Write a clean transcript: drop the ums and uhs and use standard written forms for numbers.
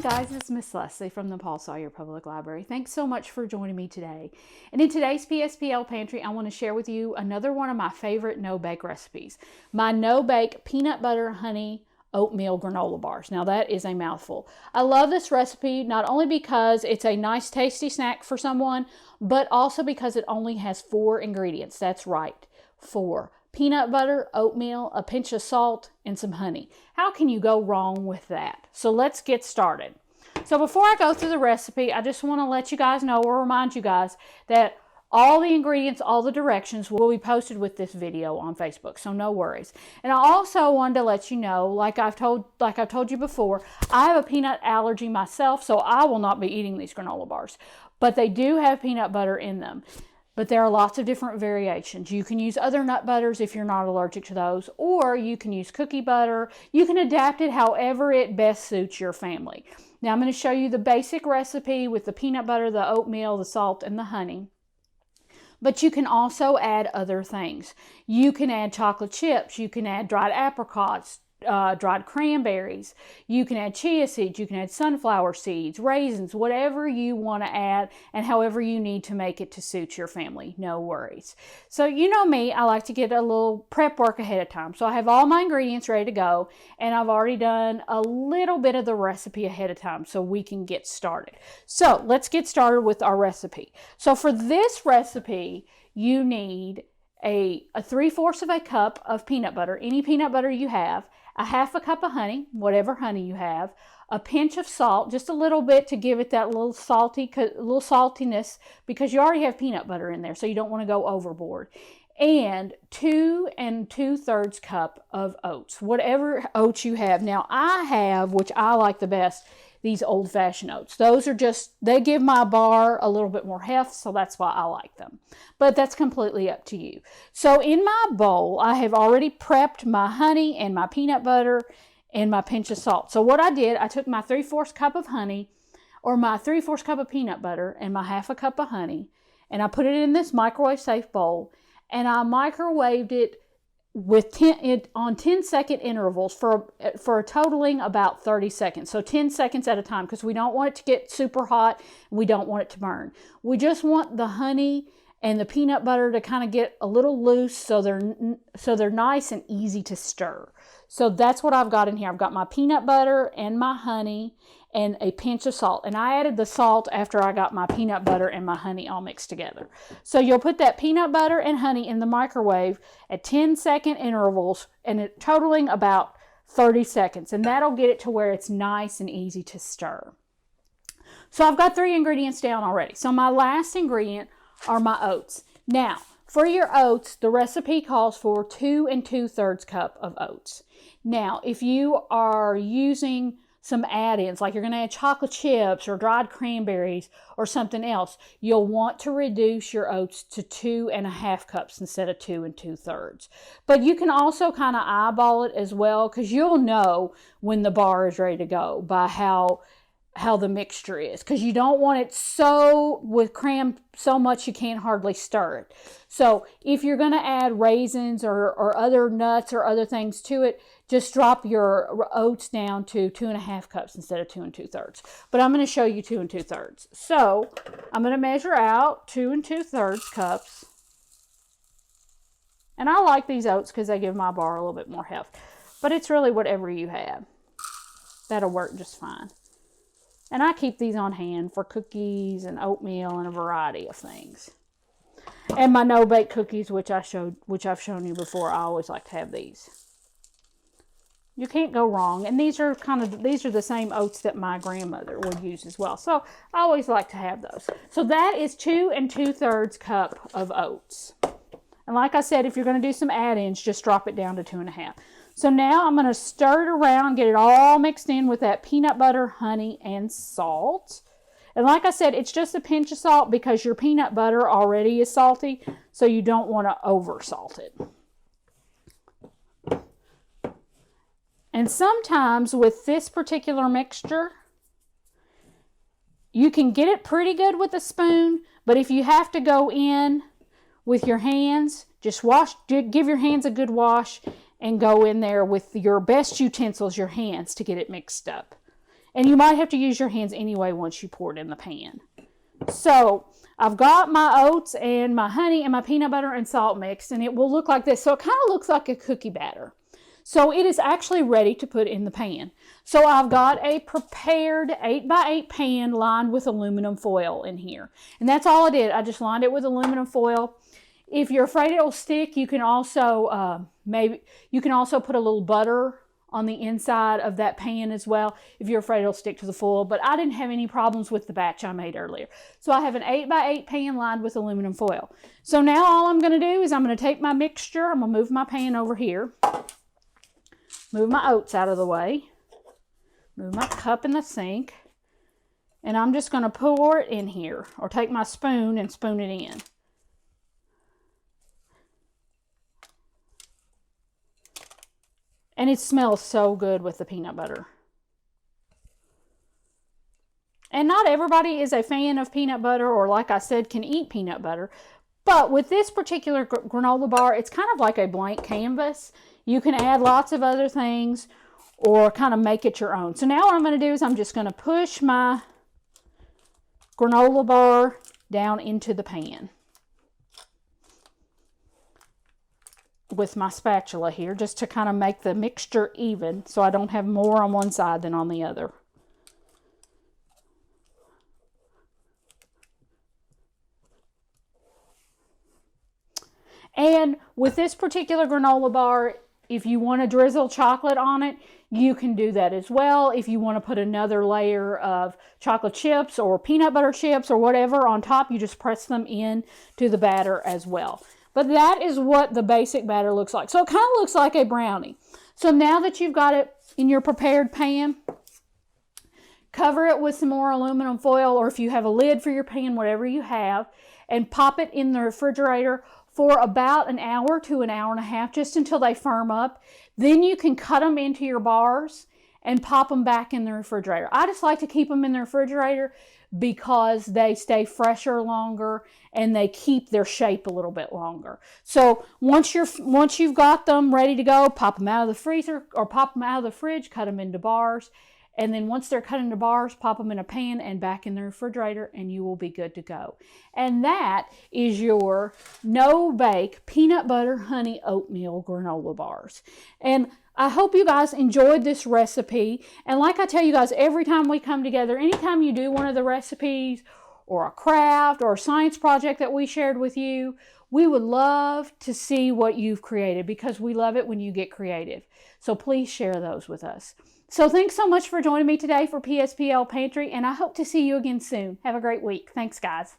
guys, it's Miss Leslie from the Paul Sawyer Public Library. Thanks so much for joining me today. And in today's PSPL Pantry, I want to share with you another one of my favorite no-bake recipes. My no-bake peanut butter honey oatmeal granola bars. Now that is a mouthful. I love this recipe not only because it's a nice tasty snack for someone, but also because it only has 4 ingredients. That's right, 4. Peanut butter, oatmeal, a pinch of salt, and some honey. How can you go wrong with that? So let's get started. So before I go through the recipe, I just want to let you guys know or remind you guys that all the ingredients, all the directions will be posted with this video on Facebook, so no worries. And I also wanted to let you know, like I've told you before, I have a peanut allergy myself, so I will not be eating these granola bars. But they do have peanut butter in them. But there are lots of different variations. You can use other nut butters if you're not allergic to those, or you can use cookie butter. You can adapt it however it best suits your family. Now I'm going to show you the basic recipe with the peanut butter, the oatmeal, the salt, and the honey. But you can also add other things. You can add chocolate chips. You can add dried apricots, dried cranberries. You can add chia seeds. You can add sunflower seeds, raisins, whatever you want to add and however you need to make it to suit your family. No worries. So you know me, I like to get a little prep work ahead of time. So I have all my ingredients ready to go, and I've already done a little bit of the recipe ahead of time so we can get started. So let's get started with our recipe. So for this recipe, you need a 3/4 of a cup of peanut butter, any peanut butter you have, a 1/2 cup of honey, whatever honey you have, a pinch of salt, just a little bit to give it that little saltiness because you already have peanut butter in there, so you don't want to go overboard, and 2 2/3 cup of oats, whatever oats you have. Now I have, which I like the best, these Old Fashioned Oats. Those are just, they give my bar a little bit more heft, so that's why I like them. But that's completely up to you. So in my bowl, I have already prepped my honey and my peanut butter and my pinch of salt. So what I did, I took my 3/4 cup of honey, or my 3/4 cup of peanut butter and my 1/2 cup of honey, and I put it in this microwave safe bowl, and I microwaved it with 10-second intervals for a totaling about 30 seconds. So 10 seconds at a time, because we don't want it to get super hot and we don't want it to burn. We just want the honey and the peanut butter to kind of get a little loose so they're nice and easy to stir. So that's what I've got in here. I've got my peanut butter and my honey and a pinch of salt. And I added the salt after I got my peanut butter and my honey all mixed together. So you'll put that peanut butter and honey in the microwave at 10-second intervals and it totaling about 30 seconds. And that'll get it to where it's nice and easy to stir. So I've got 3 ingredients down already. So my last ingredient are my oats. Now, for your oats, the recipe calls for 2 2/3 cup of oats. Now, if you are using some add-ins, like you're going to add chocolate chips or dried cranberries or something else, you'll want to reduce your oats to 2 1/2 cups instead of 2 2/3. But you can also kind of eyeball it as well, because you'll know when the bar is ready to go by how the mixture is, because you don't want it crammed so much you can't hardly stir it. So if you're going to add raisins or other nuts or other things to it, just drop your oats down to 2 1/2 cups instead of 2 2/3. But I'm going to show you 2 2/3. So I'm going to measure out 2 2/3 cups. And I like these oats because they give my bar a little bit more heft. But it's really whatever you have. That'll work just fine. And I keep these on hand for cookies and oatmeal and a variety of things. And my no-bake cookies, which I've shown you before, I always like to have these. You can't go wrong. And these are the same oats that my grandmother would use as well. So I always like to have those. So that is 2 2/3 cup of oats. And like I said, if you're going to do some add-ins, just drop it down to 2 1/2. So now I'm going to stir it around, get it all mixed in with that peanut butter, honey, and salt. And like I said, it's just a pinch of salt because your peanut butter already is salty, so you don't want to over salt it. And sometimes with this particular mixture, you can get it pretty good with a spoon, but if you have to go in with your hands, just give your hands a good wash and go in there with your best utensils, your hands, to get it mixed up. And you might have to use your hands anyway once you pour it in the pan. So I've got my oats and my honey and my peanut butter and salt mixed, and it will look like this. So it kind of looks like a cookie batter. So it is actually ready to put in the pan. So I've got a prepared 8x8 pan lined with aluminum foil in here. And that's all I did. I just lined it with aluminum foil. If you're afraid it'll stick, you can also put a little butter on the inside of that pan as well if you're afraid it'll stick to the foil. But I didn't have any problems with the batch I made earlier. So I have an 8x8 pan lined with aluminum foil. So now all I'm going to do is I'm going to take my mixture. I'm going to move my pan over here. Move my oats out of the way. Move my cup in the sink. And I'm just going to pour it in here, or take my spoon and spoon it in. And it smells so good with the peanut butter. And not everybody is a fan of peanut butter, or like I said, can eat peanut butter. But with this particular granola bar, it's kind of like a blank canvas. You can add lots of other things or kind of make it your own. So now what I'm going to do is I'm just going to push my granola bar down into the pan with my spatula here, just to kind of make the mixture even so I don't have more on one side than on the other. And with this particular granola bar, if you want to drizzle chocolate on it, you can do that as well. If you want to put another layer of chocolate chips or peanut butter chips or whatever on top, you just press them in to the batter as well. But that is what the basic batter looks like. So it kind of looks like a brownie. So now that you've got it in your prepared pan, cover it with some more aluminum foil, or if you have a lid for your pan, whatever you have, and pop it in the refrigerator for about an hour to an hour and a half, just until they firm up. Then you can cut them into your bars and pop them back in the refrigerator. I just like to keep them in the refrigerator because they stay fresher longer and they keep their shape a little bit longer. So once you've got them ready to go, pop them out of the freezer or pop them out of the fridge, cut them into bars. And then once they're cut into bars, pop them in a pan and back in the refrigerator, and you will be good to go. And that is your no-bake peanut butter honey oatmeal granola bars. And I hope you guys enjoyed this recipe. And like I tell you guys, every time we come together, anytime you do one of the recipes or a craft or a science project that we shared with you, we would love to see what you've created, because we love it when you get creative. So please share those with us. So thanks so much for joining me today for PSPL Pantry, and I hope to see you again soon. Have a great week. Thanks, guys.